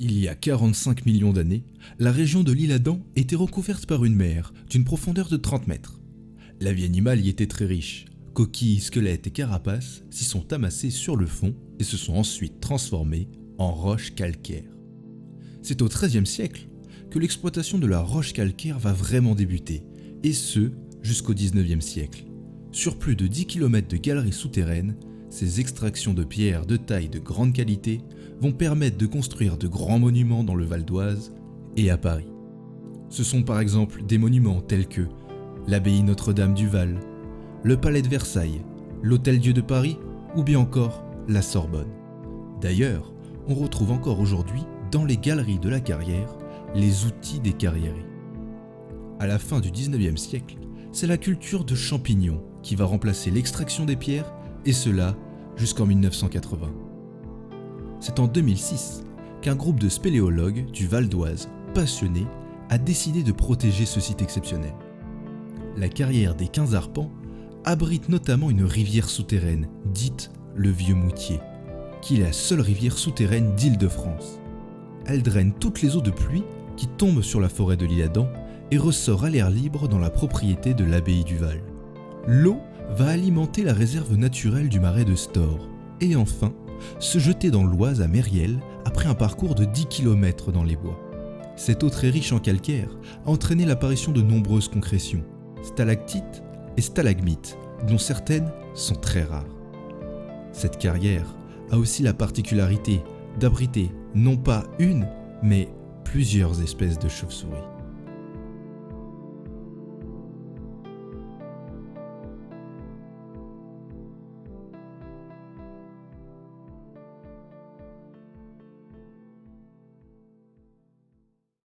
Il y a 45 millions d'années, la région de l'Île-Adam était recouverte par une mer d'une profondeur de 30 mètres. La vie animale y était très riche. Coquilles, squelettes et carapaces s'y sont amassés sur le fond et se sont ensuite transformés en roches calcaires. C'est au XIIIe siècle que l'exploitation de la roche calcaire va vraiment débuter, et ce jusqu'au XIXe siècle. Sur plus de 10 km de galeries souterraines, ces extractions de pierres de taille de grande qualité vont permettre de construire de grands monuments dans le Val d'Oise et à Paris. Ce sont par exemple des monuments tels que l'abbaye Notre-Dame du Val, le palais de Versailles, l'Hôtel-Dieu de Paris ou bien encore la Sorbonne. D'ailleurs, on retrouve encore aujourd'hui dans les galeries de la Carrière les outils des carriéries. À la fin du 19e siècle, c'est la culture de champignons qui va remplacer l'extraction des pierres, et cela jusqu'en 1980. C'est en 2006 qu'un groupe de spéléologues du Val d'Oise, passionnés, a décidé de protéger ce site exceptionnel. La carrière des 15 arpents abrite notamment une rivière souterraine, dite le Vieux Moutier, qui est la seule rivière souterraine d'Île-de-France. Elle draine toutes les eaux de pluie qui tombent sur la forêt de l'Île-Adam et ressort à l'air libre dans la propriété de l'abbaye du Val. L'eau va alimenter la réserve naturelle du marais de Stors et enfin se jeter dans l'Oise à Mériel après un parcours de 10 km dans les bois. Cette eau très riche en calcaire a entraîné l'apparition de nombreuses concrétions, stalactites et stalagmites, dont certaines sont très rares. Cette carrière a aussi la particularité d'abriter non pas une, mais plusieurs espèces de chauves-souris.